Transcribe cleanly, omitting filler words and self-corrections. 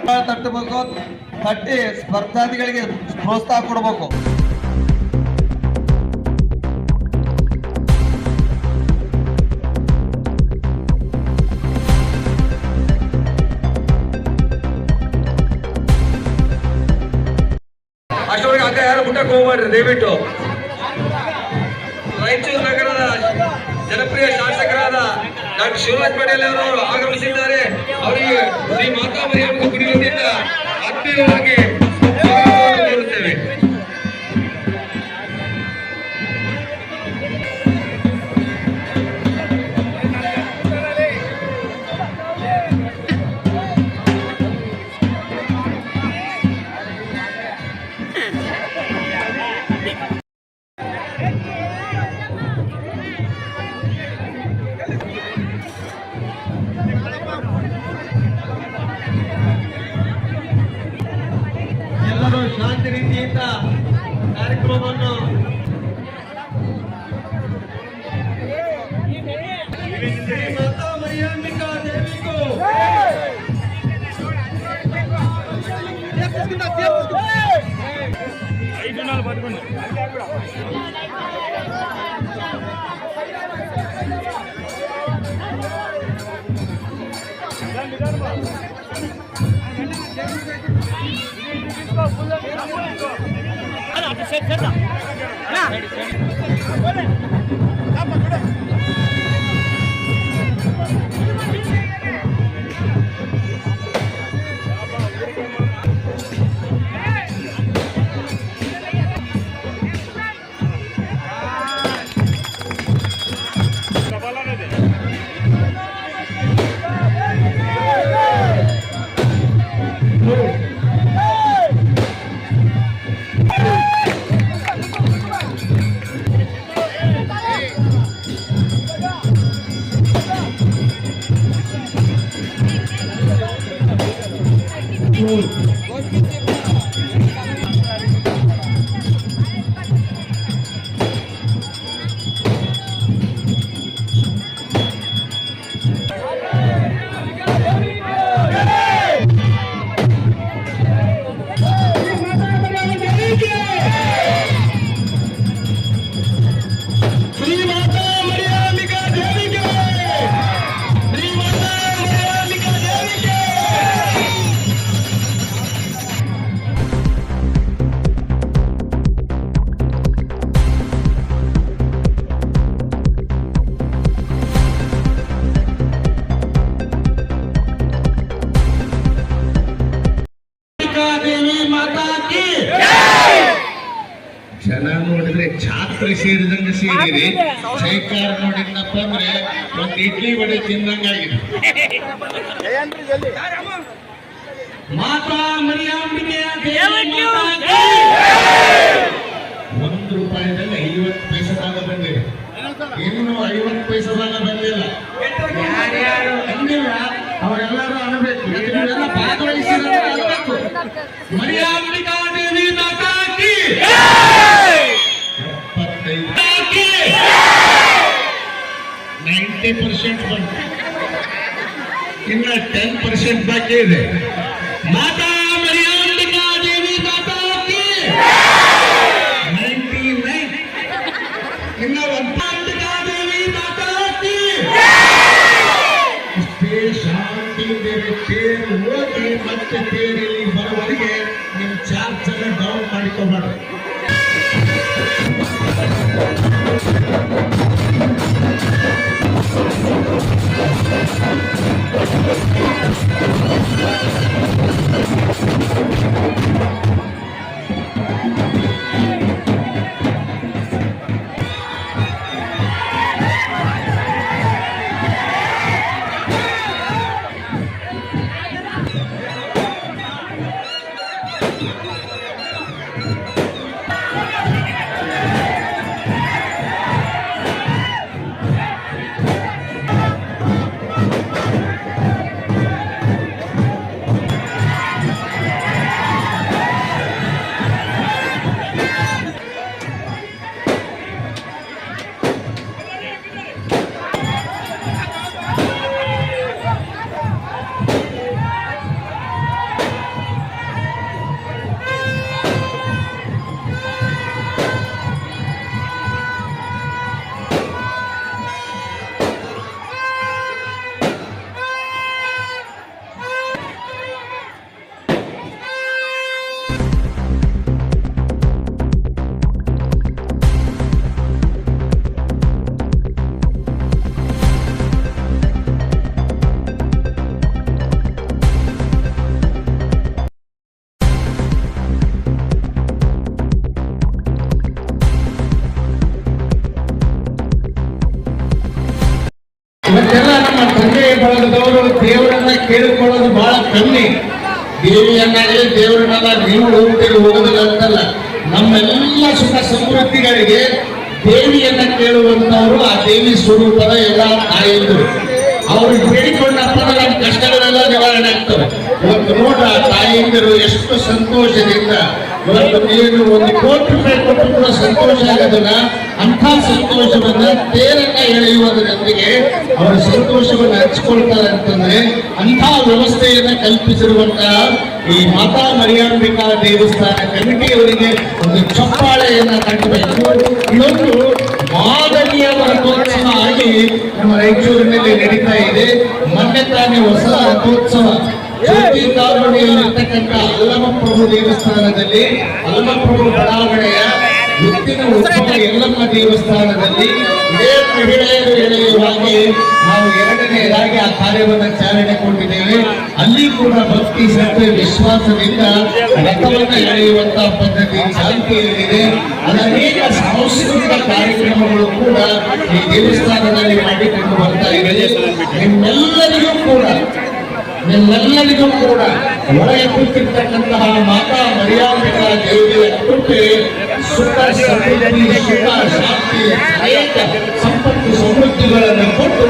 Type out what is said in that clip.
ತಟ್ಟಬೇಕು, ತಟ್ಟಿ ಸ್ಪರ್ಧಾರ್ಥಿಗಳಿಗೆ ಪ್ರೋತ್ಸಾಹ ಕೊಡಬೇಕು. ಅಷ್ಟೊಳಗೆ ಅಕ್ಕ ಯಾರು ಮುಟ್ಟಕ್ಕೆ ಹೋಗ್ಬೇಡ್ರಿ ದಯವಿಟ್ಟು. ರಾಯಚೂರು ನಗರದ ಜನಪ್ರಿಯ ಶಾಸಕರಾದ ಡಾಕ್ಟರ್ ಶಿವರಾಜ್ ಪಟೇಲ್ ಅವರು ಆಗಮಿಸಿದ್ದಾರೆ. ಅವರಿಗೆ ಶ್ರೀ ಮಾತಾಮರಿ ಅವರಿಗೆ ಕುಡಿಯುವುದರಿಂದ ಆತ್ಮೀಯವಾಗಿ ಕೋರುತ್ತೇವೆ. ಎಲ್ಲರೂ ಶಾಂತಿ ರೀತಿಯಿಂದ ಕಾರ್ಯಕ್ರಮವನ್ನು ಶ್ರೀ ಮಾತಾ ಮರಿಯಾಂಬಿಕಾ ದೇವಿಗೂ ಜನ ನೋಡಿದ್ರೆ ಛಾತ್ರ ಸೇರಿದಂಗೆ ಸೇರಿರಿ. ಜೈಕಾರ ನೋಡಿದ್ನಪ್ಪ ಅಂದ್ರೆ ಒಂದು ಇಡ್ಲಿ ವಡೆ ತಿಂದಂಗಾಗಿದೆ. ಮಾತಾ ಮರಿಯಾಂಬಿಕೆಯ ₹1ದಲ್ಲಿ 50 ಪೈಸದಾಗ ಬಂದಿದೆ. ಇನ್ನು 50 ಪೈಸದಾಗ ಬಂದಿಲ್ಲ. ಯಾರ್ಯಾರು ಅಂದಿಲ್ಲ ಅವರೆಲ್ಲರೂ ಅನ್ನಬೇಕು. ನೀವೆಲ್ಲ ಭಾಗವಹಿಸಿದ್ರೆ ಅನ್ನಬೇಕು. ಮರಿಯಾಂಬಿಕಾ ದೇವಿ ಮಾತಾ ಕಿ 90% ಬಂತು. ಇನ್ನ 10% ಬಾಕಿ ಇದೆ. ಮಾತಾ ಮರಿಯಾಂಬಿಕಾ ದೇವಿ ಮಾತಾ ಕಿ 99. ಇನ್ನ ಅಂಬಿಕಾ ದೇವಿ ಮಾತಾ ಕಿ. ಇಷ್ಟೇ ಶಾಂತಿಯಿಂದ ತೇರು ಹೋಗಿ ಮತ್ತೆ ತೇರಲ್ಲಿ ಬರುವವರೆಗೆ ನಿಮ್ಮ ಚಾರ್ಜ್ ಅನ್ನು ಡೌನ್ ಮಾಡಿಕೊಬಾರ್ದು. ದೇವರನ್ನ ಕೇಳಿಕೊಳ್ಳೋದು ಬಹಳ ಕಮ್ಮಿ. ದೇವಿಯನ್ನಾಗಲಿ ದೇವರನ್ನೆಲ್ಲ ನೀವು ಹೋಗ್ತೀರಿ ಹೋಗೋದಿಲ್ಲ ಅಂತಲ್ಲ. ನಮ್ಮೆಲ್ಲ ಸುಖ ಸಮೃದ್ಧಿಗಳಿಗೆ ದೇವಿಯನ್ನ ಕೇಳುವಂತವರು ಆ ದೇವಿ ಸ್ವರೂಪದ ಎಲ್ಲ ತಾಯಿಯಂದರು. ಅವರು ಬೇಡಿಕೊಂಡಪ್ಪ ನಮ್ಮ ಕಷ್ಟಗಳೆಲ್ಲ ನಿವಾರಣೆ ಆಗ್ತವೆ. ಇವತ್ತು ನೋಡ್ರ ತಾಯಿಯಂದರು ಎಷ್ಟು ಸಂತೋಷದಿಂದ ಇವತ್ತು ನೀನು 1 ಕೋಟಿ ರೂಪಾಯಿ ಕೊಟ್ಟು ಕೂಡ ಸಂತೋಷ ಆಗೋದಿಲ್ಲ. ಅಂಥ ಸಂತೋಷವನ್ನ ತೇರನ್ನ ಎಳೆಯುವುದರೊಂದಿಗೆ ಅವರ ಸಂತೋಷವನ್ನು ಹಂಚಿಕೊಳ್ತಾರೆ ಅಂತಂದ್ರೆ ಅಂಥ ವ್ಯವಸ್ಥೆಯನ್ನ ಕಲ್ಪಿಸಿರುವಂತಹ ಈ ಮಾತಾ ಮರಿಯಾಂಬಿಕಾ ದೇವಸ್ಥಾನ ಕಮಿಟಿಯವರಿಗೆ ಒಂದು ಚಪ್ಪಾಳೆಯನ್ನ ತಟ್ಟಬೇಕು. ಇದೊಂದು ಮಾದರಿಯ ರಥೋತ್ಸವ ಆಗಿ ನಮ್ಮ ರಾಯಚೂರಿನಲ್ಲಿ ನಡೀತಾ ಇದೆ. ಮೊನ್ನೆ ತಾನೇ ಹೊಸ ರಥೋತ್ಸವ ಜ್ಯೋತಿರ್ತಾವಣಿಯಲ್ಲಿರ್ತಕ್ಕಂಥ ಅಲ್ಲಮಪ್ರಭು ದೇವಸ್ಥಾನದಲ್ಲಿ, ಅಲ್ಲಮಪ್ರಭು ಬಡಾವಣೆಯ ಮುತ್ತಿನ ಉತ್ಸವ ಯಲ್ಲಮ್ಮ ದೇವಸ್ಥಾನದಲ್ಲಿ ಇದೇ ಮಹಿಳೆಯರು ಎಳೆಯುವಾಗಿ ನಾವು 2ನೇದಾಗಿ ಆ ಕಾರ್ಯವನ್ನು ಚಾಲನೆ ಕೊಟ್ಟಿದ್ದೇವೆ. ಅಲ್ಲಿ ಕೂಡ ಭಕ್ತಿ ಶ್ರದ್ಧೆ ವಿಶ್ವಾಸದಿಂದ ರಥವನ್ನು ಎಳೆಯುವಂತಹ ಪದ್ಧತಿ ಚಾಲ್ತಿಯಲ್ಲಿದೆ. ಅನೇಕ ಸಾಂಸ್ಕೃತಿಕ ಕಾರ್ಯಕ್ರಮಗಳು ಕೂಡ ಈ ದೇವಸ್ಥಾನದಲ್ಲಿ ಮಾಡಿಕೊಂಡು ಬರ್ತಾ ಇದೆ. ನಿಮ್ಮೆಲ್ಲರಿಗೂ ಕೂಡ ಒಳಗೆ ಕೂತಿರ್ತಕ್ಕಂತಹ ಮಾತಾ ಮರಿಯಾಂಬಿಕಾ ದೇವಿಯ ಕೃಪೆ, ಸುಖ ಸಮೃದ್ಧಿ, ಸುಖ ಶಾಂತಿ, ಅನೇಕ ಸಂಪತ್ತು ಸಮೃದ್ಧಿಗಳನ್ನು ಕೊಟ್ಟು